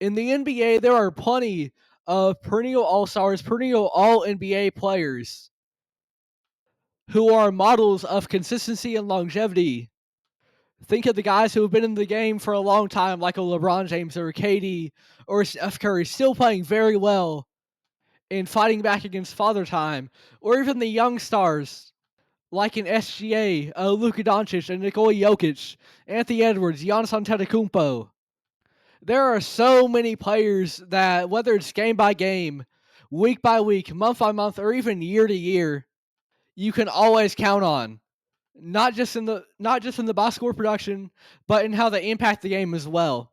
In the NBA, there are plenty of perennial all-stars, perennial all-NBA players who are models of consistency and longevity. Think of the guys who have been in the game for a long time, like a LeBron James or a KD or Steph Curry, still playing very well and fighting back against father time, or even the young stars like in SGA, Luka Doncic and Nikola Jokic, Anthony Edwards, Giannis Antetokounmpo. There are so many players that, whether it's game by game, week by week, month by month, or even year to year, you can always count on. Not just in the basketball production, but in how they impact the game as well.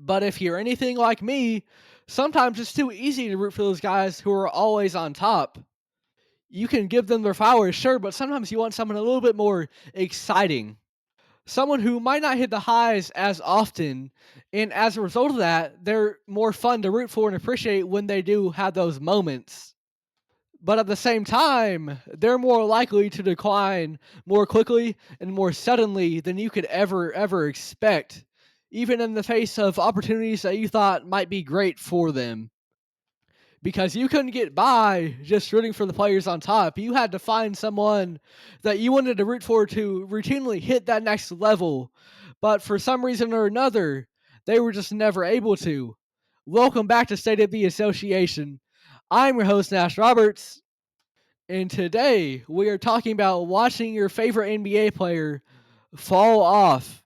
But if you're anything like me, sometimes it's too easy to root for those guys who are always on top. You can give them their flowers, sure, but sometimes you want someone a little bit more exciting. Someone who might not hit the highs as often, and as a result of that, they're more fun to root for and appreciate when they do have those moments. But at the same time, they're more likely to decline more quickly and more suddenly than you could ever expect, even in the face of opportunities that you thought might be great for them. Because you couldn't get by just rooting for the players on top. You had to find someone that you wanted to root for to routinely hit that next level. But for some reason or another, they were just never able to. Welcome back to State of the Association. I'm your host, Nash Roberts, and today we are talking about watching your favorite NBA player fall off.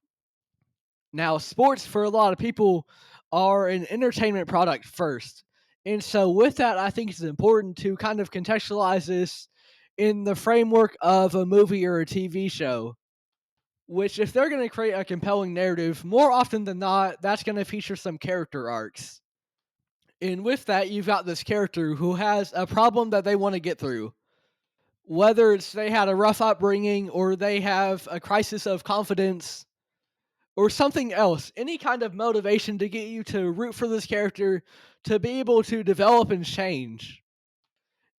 Now, sports for a lot of people are an entertainment product first. And so, with that, I think it's important to kind of contextualize this in the framework of a movie or a TV show. Which, if they're going to create a compelling narrative, more often than not, that's going to feature some character arcs. And with that, you've got this character who has a problem that they want to get through. Whether it's they had a rough upbringing or they have a crisis of confidence or something else, any kind of motivation to get you to root for this character to be able to develop and change.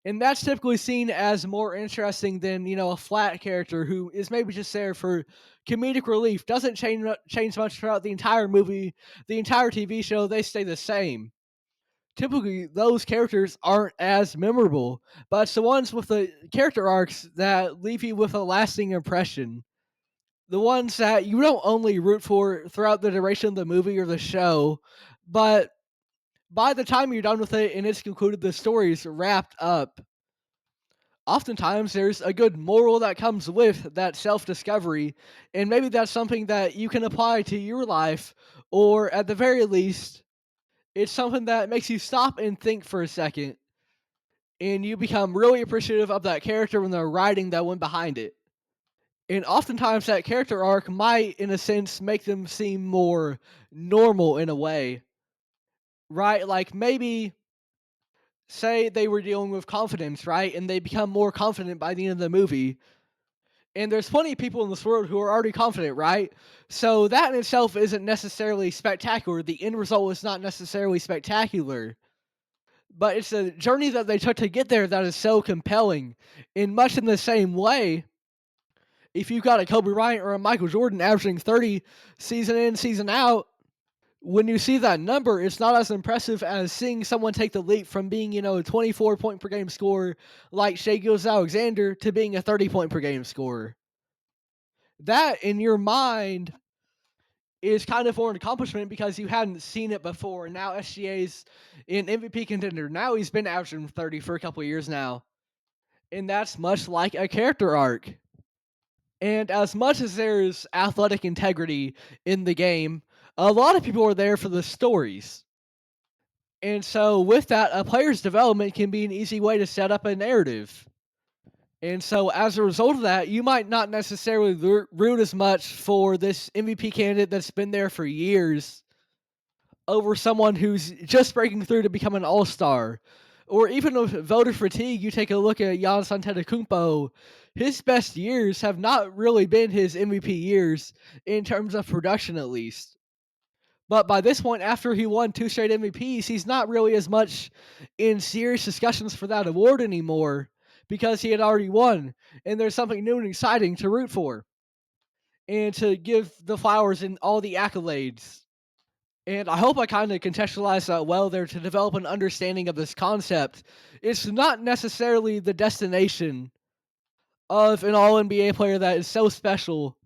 And that's typically seen as more interesting than, a flat character who is maybe just there for comedic relief, doesn't change much throughout the entire movie, the entire TV show, they stay the same. Typically, those characters aren't as memorable, but it's the ones with the character arcs that leave you with a lasting impression. The ones that you don't only root for throughout the duration of the movie or the show, but by the time you're done with it and it's concluded, the story's wrapped up. Oftentimes, there's a good moral that comes with that self-discovery, and maybe that's something that you can apply to your life, or at the very least, it's something that makes you stop and think for a second, and you become really appreciative of that character and the writing that went behind it. And oftentimes that character arc might, in a sense, make them seem more normal in a way. Right? Like maybe say they were dealing with confidence, right? And they become more confident by the end of the movie. And there's plenty of people in this world who are already confident, right? So that in itself isn't necessarily spectacular. The end result is not necessarily spectacular. But it's a journey that they took to get there that is so compelling. In much in the same way, if you've got a Kobe Bryant or a Michael Jordan averaging 30 season in, season out, when you see that number, it's not as impressive as seeing someone take the leap from being, a 24 point per game scorer like Shai Gilgeous-Alexander to being a 30 point per game scorer. That, in your mind, is kind of more an accomplishment because you hadn't seen it before. And now SGA's an MVP contender. Now he's been averaging 30 for a couple of years now. And that's much like a character arc. And as much as there's athletic integrity in the game, a lot of people are there for the stories. And so, with that, a player's development can be an easy way to set up a narrative. And so, as a result of that, you might not necessarily root as much for this MVP candidate that's been there for years over someone who's just breaking through to become an all-star. Or even with voter fatigue, you take a look at Giannis Antetokounmpo. His best years have not really been his MVP years in terms of production, at least. But by this point, after he won 2 straight MVPs, he's not really as much in serious discussions for that award anymore because he had already won, and there's something new and exciting to root for and to give the flowers and all the accolades. And I hope I kind of contextualized that well there to develop an understanding of this concept. It's not necessarily the destination of an all NBA player that is so special,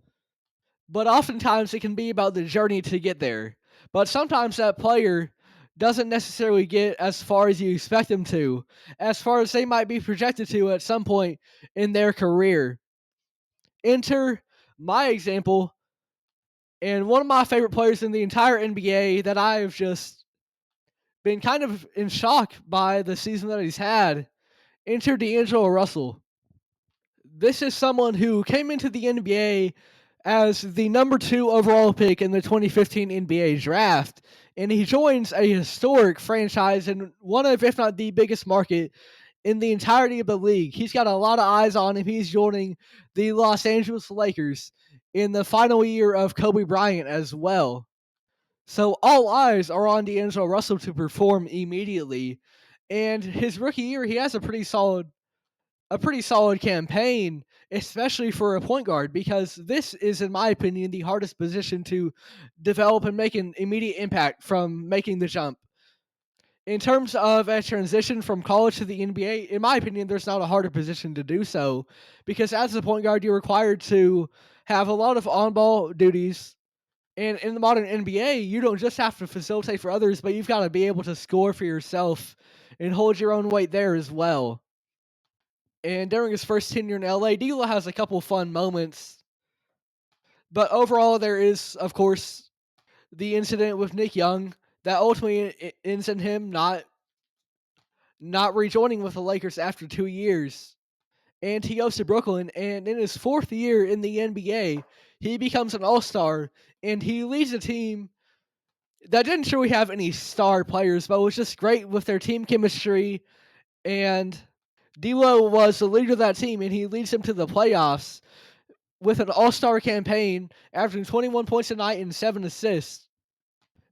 but oftentimes it can be about the journey to get there. But sometimes that player doesn't necessarily get as far as you expect them to, as far as they might be projected to at some point in their career. Enter my example, and one of my favorite players in the entire NBA that I've just been kind of in shock by the season that he's had. Enter D'Angelo Russell. This is someone who came into the NBA as the number 2 overall pick in the 2015 NBA draft, and he joins a historic franchise in one of, if not the biggest market in the entirety of the league. He's got a lot of eyes on him. He's joining the Los Angeles Lakers in the final year of Kobe Bryant as well. So all eyes are on D'Angelo Russell to perform immediately. And his rookie year, he has a pretty solid campaign, especially for a point guard, because this is, in my opinion, the hardest position to develop and make an immediate impact from making the jump. In terms of a transition from college to the NBA, in my opinion, there's not a harder position to do so, because as a point guard, you're required to have a lot of on-ball duties. And in the modern NBA, you don't just have to facilitate for others, but you've got to be able to score for yourself and hold your own weight there as well. And during his first tenure in LA, D'Lo has a couple fun moments. But overall, there is, of course, the incident with Nick Young that ultimately ends in him not rejoining with the Lakers after 2 years. And he goes to Brooklyn, and in his 4th year in the NBA, he becomes an all-star, and he leads a team that didn't really have any star players, but was just great with their team chemistry. And D'Lo was the leader of that team, and he leads them to the playoffs with an all-star campaign, averaging 21 points a night and 7 assists.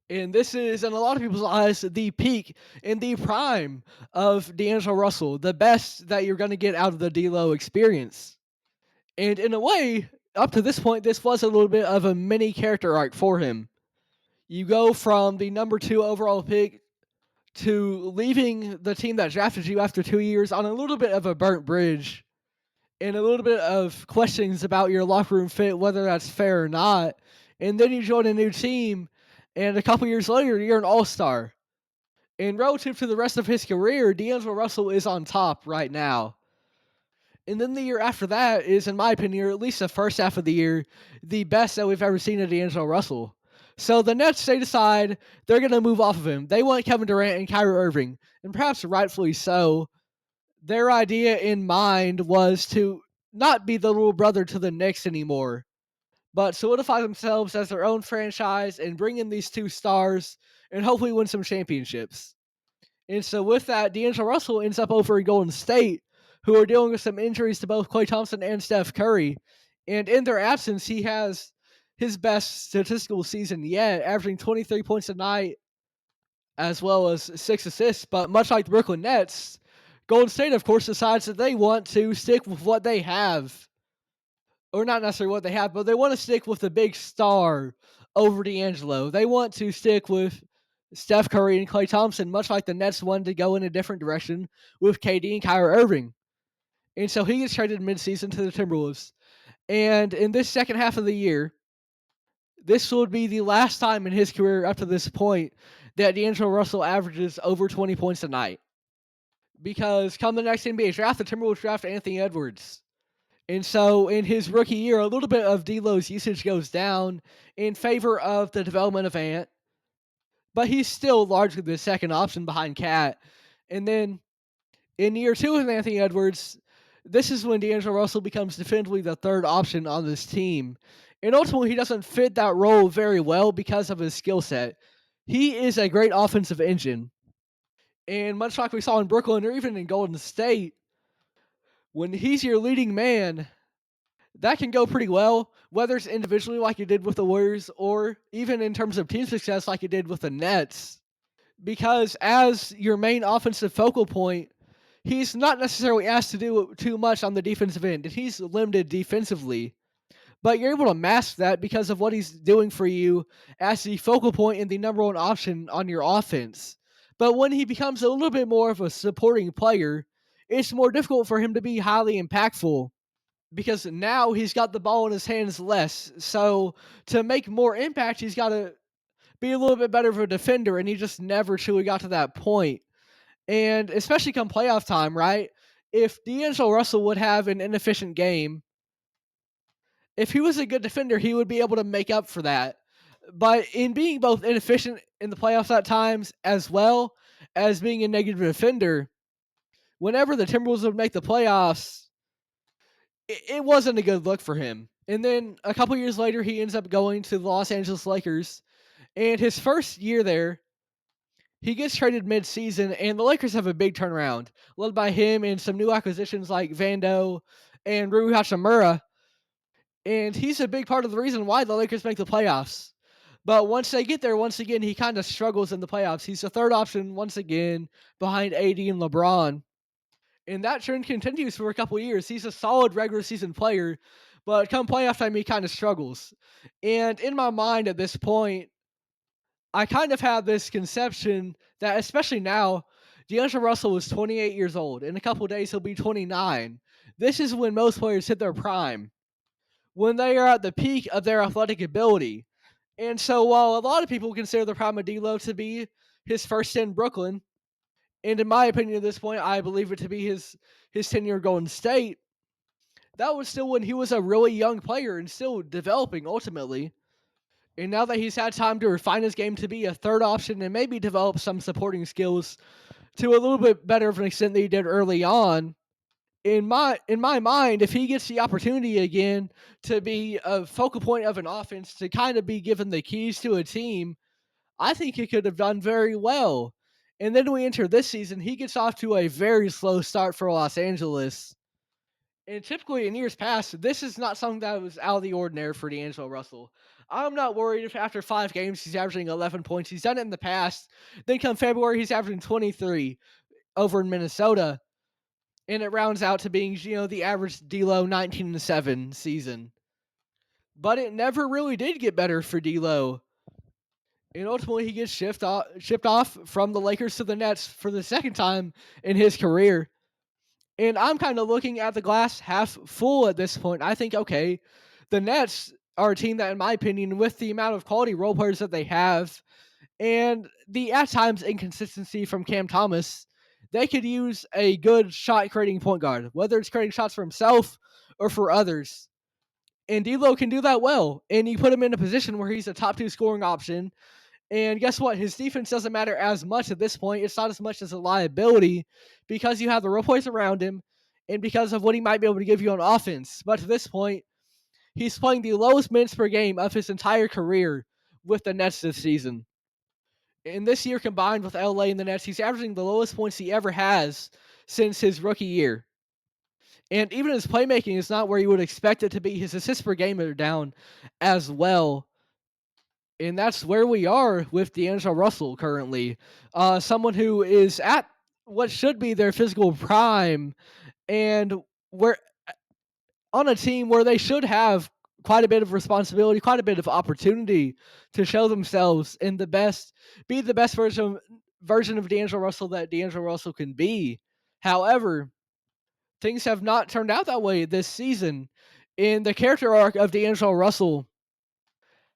And this is, in a lot of people's eyes, the peak and the prime of D'Angelo Russell, the best that you're going to get out of the D'Lo experience. And in a way, up to this point, this was a little bit of a mini character arc for him. You go from the number 2 overall pick to leaving the team that drafted you after 2 years on a little bit of a burnt bridge and a little bit of questions about your locker room fit, whether that's fair or not. And then you join a new team, and a couple years later, you're an all-star. And relative to the rest of his career, D'Angelo Russell is on top right now. And then the year after that is, in my opinion, or at least the first half of the year, the best that we've ever seen of D'Angelo Russell. So the Nets, they decide they're going to move off of him. They want Kevin Durant and Kyrie Irving, and perhaps rightfully so. Their idea in mind was to not be the little brother to the Knicks anymore, but solidify themselves as their own franchise and bring in these 2 stars and hopefully win some championships. And so with that, D'Angelo Russell ends up over in Golden State, who are dealing with some injuries to both Klay Thompson and Steph Curry. And in their absence, he has his best statistical season yet, averaging 23 points a night as well as 6 assists. But much like the Brooklyn Nets, Golden State, of course, decides that they want to stick with what they have. Or not necessarily what they have, but they want to stick with the big star over D'Angelo. They want to stick with Steph Curry and Klay Thompson, much like the Nets wanted to go in a different direction with KD and Kyrie Irving. And so he gets traded midseason to the Timberwolves. And in this second half of the year, this would be the last time in his career up to this point that D'Angelo Russell averages over 20 points a night. Because come the next NBA draft, the Timberwolves draft Anthony Edwards. And so in his rookie year, a little bit of D'Lo's usage goes down in favor of the development of Ant. But he's still largely the second option behind Cat. And then in year 2 with Anthony Edwards, this is when D'Angelo Russell becomes definitively the third option on this team. And ultimately, he doesn't fit that role very well because of his skill set. He is a great offensive engine. And much like we saw in Brooklyn or even in Golden State, when he's your leading man, that can go pretty well, whether it's individually like it did with the Warriors or even in terms of team success like it did with the Nets. Because as your main offensive focal point, he's not necessarily asked to do too much on the defensive end, and he's limited defensively. but you're able to mask that because of what he's doing for you as the focal point and the number one option on your offense. But when he becomes a little bit more of a supporting player, it's more difficult for him to be highly impactful because now he's got the ball in his hands less. So to make more impact, he's got to be a little bit better of a defender, and he just never truly got to that point. And especially come playoff time, right? If D'Angelo Russell would have an inefficient game, if he was a good defender, he would be able to make up for that. But in being both inefficient in the playoffs at times, as well as being a negative defender, whenever the Timberwolves would make the playoffs, it wasn't a good look for him. And then a couple years later, he ends up going to the Los Angeles Lakers. And his first year there, he gets traded mid-season, and the Lakers have a big turnaround, led by him and some new acquisitions like Vando and Rui Hachimura. And he's a big part of the reason why the Lakers make the playoffs. But once they get there, once again, he kind of struggles in the playoffs. He's the third option once again behind AD and LeBron. And that trend continues for a couple years. He's a solid regular season player, but come playoff time, he kind of struggles. And in my mind at this point, I kind of have this conception that, especially now, D'Angelo Russell is 28 years old. In a couple days, he'll be 29. This is when most players hit their prime, when they are at the peak of their athletic ability. And so while a lot of people consider the prime of D'Lo to be his first in Brooklyn, and in my opinion at this point, I believe it to be his tenure at Golden State, that was still when he was a really young player and still developing ultimately. And now that he's had time to refine his game to be a third option and maybe develop some supporting skills to a little bit better of an extent than he did early on, in my mind, if he gets the opportunity again to be a focal point of an offense, to kind of be given the keys to a team, I think he could have done very well. And then we enter this season, he gets off to a very slow start for Los Angeles. And typically in years past, this is not something that was out of the ordinary for D'Angelo Russell. I'm not worried if after 5 games he's averaging 11 points. He's done it in the past. Then come February, he's averaging 23 over in Minnesota. And it rounds out to being, the average D'Lo 19-7 season. But it never really did get better for D'Lo. And ultimately, he gets shipped off from the Lakers to the Nets for the second time in his career. And I'm kind of looking at the glass half full at this point. I think, okay, the Nets are a team that, in my opinion, with the amount of quality role players that they have and the at times inconsistency from Cam Thomas, they could use a good shot creating point guard, whether it's creating shots for himself or for others. And D'Lo can do that well. And you put him in a position where he's a top 2 scoring option. And guess what? His defense doesn't matter as much at this point. It's not as much as a liability because you have the role players around him and because of what he might be able to give you on offense. But to this point, he's playing the lowest minutes per game of his entire career with the Nets this season. In this year combined with LA and the Nets, he's averaging the lowest points he ever has since his rookie year. And even his playmaking is not where you would expect it to be. His assists per game are down as well. And that's where we are with D'Angelo Russell currently. Someone who is at what should be their physical prime, and we're on a team where they should have quite a bit of responsibility, quite a bit of opportunity to show themselves in be the best version of D'Angelo Russell that D'Angelo Russell can be. However, things have not turned out that way this season. In the character arc of D'Angelo Russell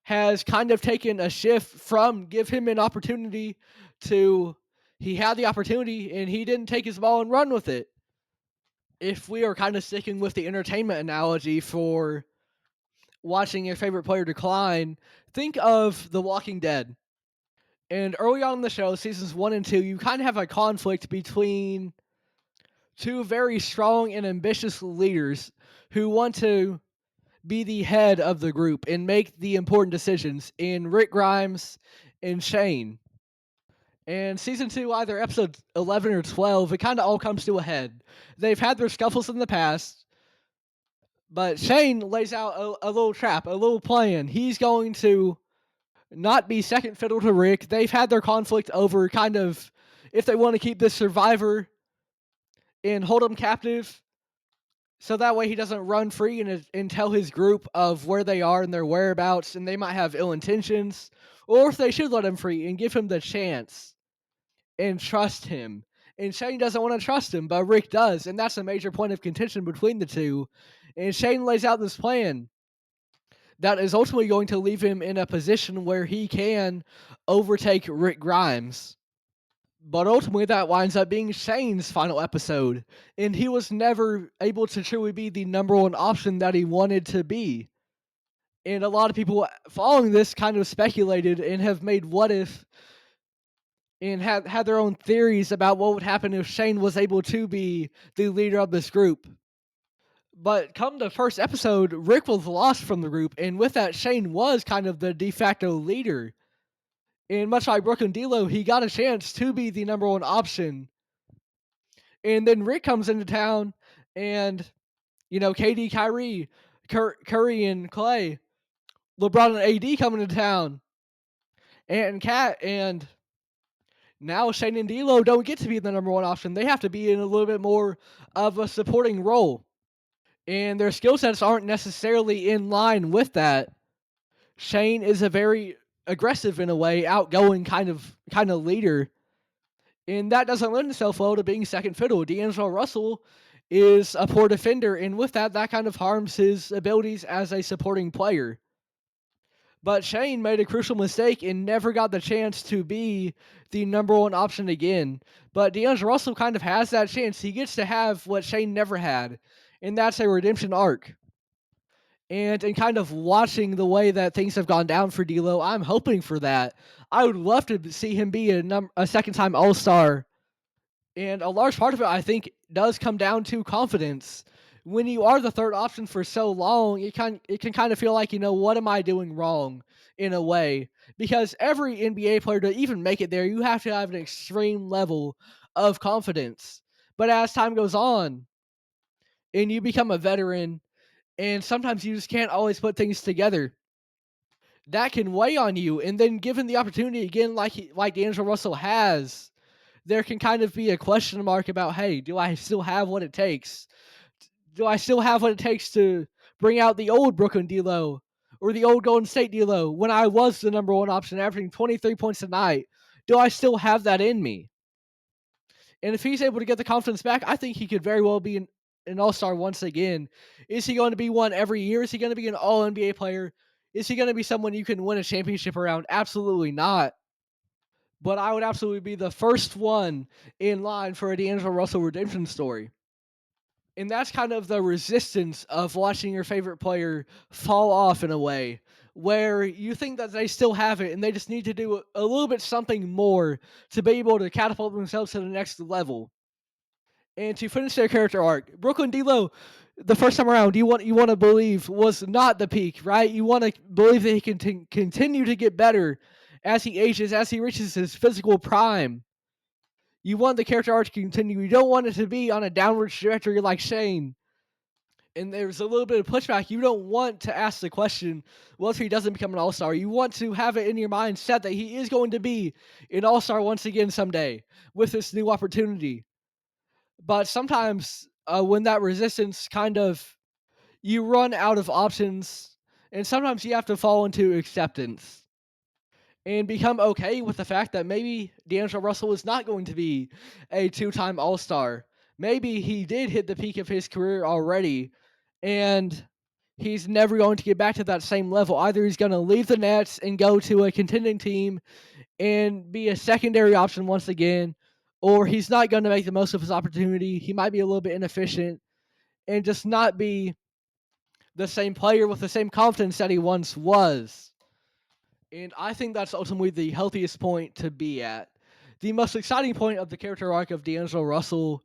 has kind of taken a shift from give him an opportunity to he had the opportunity and he didn't take his ball and run with it. If we are kind of sticking with the entertainment analogy for watching your favorite player decline, think of The Walking Dead. And early on in the show, seasons 1 and 2, you kind of have a conflict between two very strong and ambitious leaders who want to be the head of the group and make the important decisions in Rick Grimes and Shane. And season 2, either episode 11 or 12, it kind of all comes to a head. They've had their scuffles in the past, but Shane lays out a little trap, a little plan. He's going to not be second fiddle to Rick. They've had their conflict over kind of if they want to keep this survivor and hold him captive So that way he doesn't run free and tell his group of where they are and their whereabouts, and they might have ill intentions, or if they should let him free and give him the chance and trust him. And Shane doesn't want to trust him, but Rick does, and that's a major point of contention between the two. And Shane lays out this plan that is ultimately going to leave him in a position where he can overtake Rick Grimes. But ultimately, that winds up being Shane's final episode, and he was never able to truly be the number one option that he wanted to be. And a lot of people following this kind of speculated and have made what if and had their own theories about what would happen if Shane was able to be the leader of this group. But come the first episode, Rick was lost from the group, and with that, Shane was kind of the de facto leader. And much like Brooke and D'Lo, he got a chance to be the number one option. And then Rick comes into town, and KD, Kyrie, Curry, and Clay, LeBron and AD coming into town, and Cat, and now Shane and D'Lo don't get to be the number one option. They have to be in a little bit more of a supporting role, and their skill sets aren't necessarily in line with that. Shane is a very aggressive, in a way, outgoing kind of leader, and that doesn't lend itself well to being second fiddle. D'Angelo Russell is a poor defender, and with that kind of harms his abilities as a supporting player. But Shane made a crucial mistake and never got the chance to be the number one option again. But D'Angelo Russell kind of has that chance. He gets to have what Shane never had, and that's a redemption arc. And in kind of watching the way that things have gone down for D'Lo, I'm hoping for that. I would love to see him be a second-time All-Star. And a large part of it, I think, does come down to confidence. When you are the third option for so long, it can kind of feel like, what am I doing wrong in a way? Because every NBA player, to even make it there, you have to have an extreme level of confidence. But as time goes on and you become a veteran, and sometimes you just can't always put things together, that can weigh on you. And then given the opportunity again, like D'Angelo Russell has, there can kind of be a question mark about, hey, do I still have what it takes? Do I still have what it takes to bring out the old Brooklyn D'Lo or the old Golden State D'Lo when I was the number one option, averaging 23 points a night? Do I still have that in me? And if he's able to get the confidence back, I think he could very well be an All-Star once again. Is he going to be one every year? Is he going to be an All-NBA player? Is he going to be someone you can win a championship around? Absolutely not. But I would absolutely be the first one in line for a D'Angelo Russell redemption story. And that's kind of the resistance of watching your favorite player fall off in a way, where you think that they still have it and they just need to do a little bit something more to be able to catapult themselves to the next level. And to finish their character arc, Brooklyn D'Lo, the first time around, you want to believe was not the peak, right? You want to believe that he can continue to get better as he ages, as he reaches his physical prime. You want the character arc to continue. You don't want it to be on a downward trajectory like Shane. And there's a little bit of pushback. You don't want to ask the question, well, if he doesn't become an all-star, you want to have it in your mind set that he is going to be an all-star once again someday with this new opportunity. But sometimes when that resistance you run out of options, and sometimes you have to fall into acceptance and become okay with the fact that maybe D'Angelo Russell is not going to be a two-time All-Star. Maybe he did hit the peak of his career already, and he's never going to get back to that same level. Either he's going to leave the Nets and go to a contending team and be a secondary option once again, or he's not going to make the most of his opportunity. He might be a little bit inefficient and just not be the same player with the same confidence that he once was. And I think that's ultimately the healthiest point to be at. The most exciting point of the character arc of D'Angelo Russell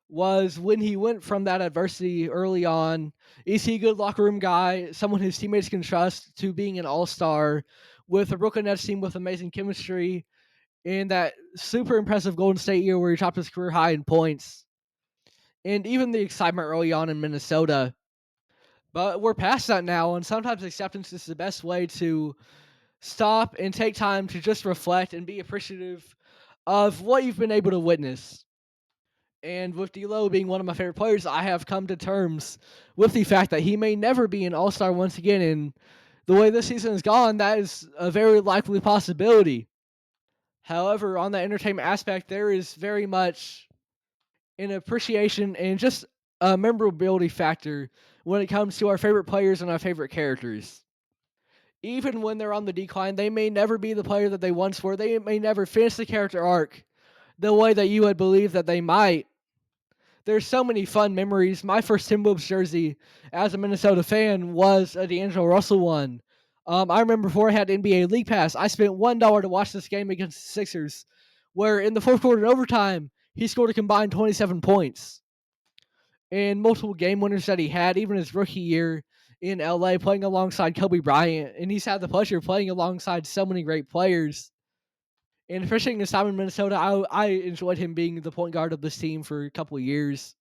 was when he went from that adversity early on. Is he a good locker room guy, someone his teammates can trust, to being an all-star with a Brooklyn Nets team with amazing chemistry in that super impressive Golden State year where he topped his career high in points. And even the excitement early on in Minnesota. But we're past that now, and sometimes acceptance is the best way to stop and take time to just reflect and be appreciative of what you've been able to witness. And with D'Lo being one of my favorite players, I have come to terms with the fact that he may never be an All-Star once again. And the way this season has gone, that is a very likely possibility. However, on the entertainment aspect, there is very much an appreciation and just a memorability factor when it comes to our favorite players and our favorite characters. Even when they're on the decline, they may never be the player that they once were. They may never finish the character arc the way that you would believe that they might. There's so many fun memories. My first Timberwolves jersey as a Minnesota fan was a D'Angelo Russell one. I remember before I had NBA League Pass, I spent $1 to watch this game against the Sixers, where in the fourth quarter and overtime, he scored a combined 27 points. And multiple game winners that he had, even his rookie year in LA, playing alongside Kobe Bryant. And he's had the pleasure of playing alongside so many great players. And especially in his time in Minnesota, I enjoyed him being the point guard of this team for a couple of years.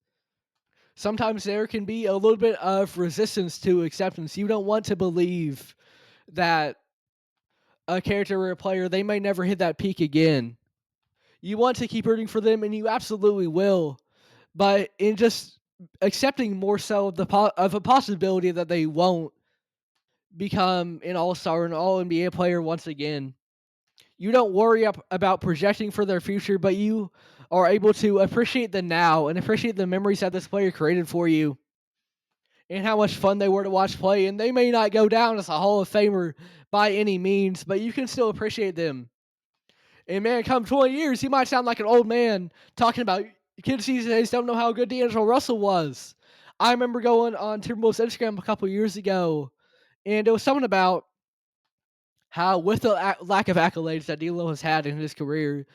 Sometimes there can be a little bit of resistance to acceptance. You don't want to believe that a character or a player, they may never hit that peak again. You want to keep rooting for them, and you absolutely will. But in just accepting more so of a possibility that they won't become an all-star, an all-NBA player once again. You don't worry about projecting for their future, but you are able to appreciate the now and appreciate the memories that this player created for you and how much fun they were to watch play. And they may not go down as a Hall of Famer by any means, but you can still appreciate them. And man, come 20 years, he might sound like an old man talking about kids these days don't know how good D'Angelo Russell was. I remember going on Timberwolves Instagram a couple years ago, and it was something about how, with the lack of accolades that D'Lo has had in his career,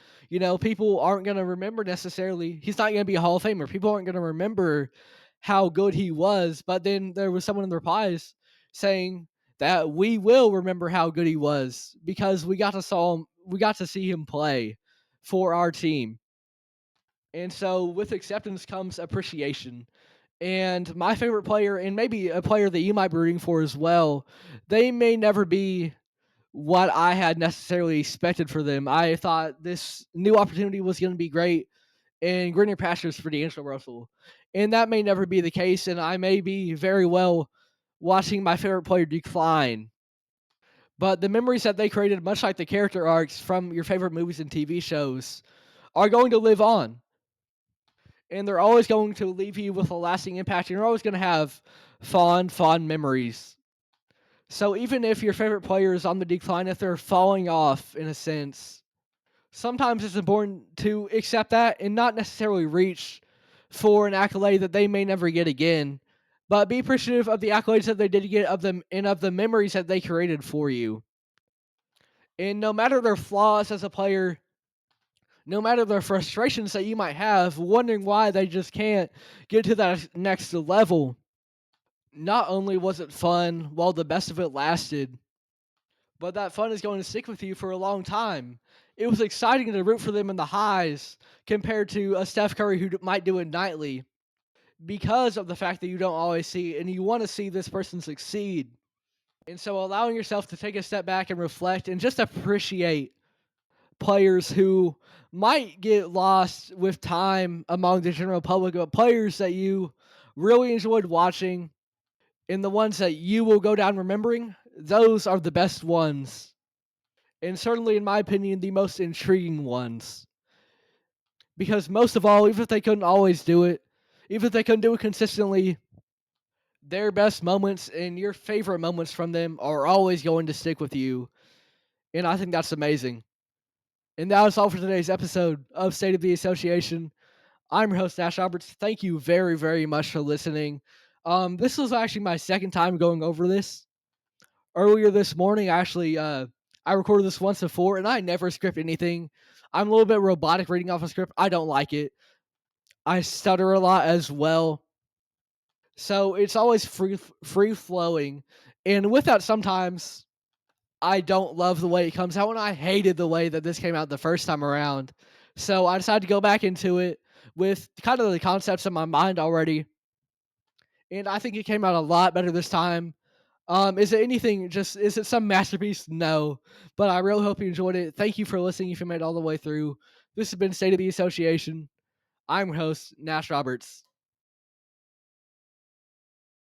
people aren't going to remember necessarily. He's not going to be a Hall of Famer. People aren't going to remember how good he was. But then there was someone in the replies saying that we will remember how good he was because we got to see him play for our team. And so with acceptance comes appreciation. And my favorite player, and maybe a player that you might be rooting for as well, they may never be what I had necessarily expected for them. I thought this new opportunity was going to be great and greener pastures for D'Angelo Russell. And that may never be the case, and I may be very well watching my favorite player decline. But the memories that they created, much like the character arcs from your favorite movies and TV shows, are going to live on. And they're always going to leave you with a lasting impact, and you're always going to have fond memories. So even if your favorite player is on the decline, if they're falling off in a sense, sometimes it's important to accept that and not necessarily reach for an accolade that they may never get again, but be appreciative of the accolades that they did get of them and of the memories that they created for you. And no matter their flaws as a player, no matter their frustrations that you might have, wondering why they just can't get to that next level, not only was it fun while the best of it lasted, but that fun is going to stick with you for a long time. It was exciting to root for them in the highs compared to a Steph Curry who might do it nightly because of the fact that you don't always see and you want to see this person succeed. And so allowing yourself to take a step back and reflect and just appreciate players who might get lost with time among the general public, but players that you really enjoyed watching and the ones that you will go down remembering, those are the best ones. And certainly, in my opinion, the most intriguing ones. Because most of all, even if they couldn't always do it, even if they couldn't do it consistently, their best moments and your favorite moments from them are always going to stick with you. And I think that's amazing. And that was all for today's episode of State of the Association. I'm your host, Nash Roberts. Thank you very, very much for listening. This was actually my second time going over this. Earlier this morning, I recorded this once before, and I never script anything. I'm a little bit robotic reading off a script. I don't like it. I stutter a lot as well. So it's always free flowing. And with that, sometimes I don't love the way it comes out, and I hated the way that this came out the first time around. So I decided to go back into it with kind of the concepts in my mind already. And I think it came out a lot better this time. Is it some masterpiece? No. But I really hope you enjoyed it. Thank you for listening if you made it all the way through. This has been State of the Association. I'm your host, Nash Roberts.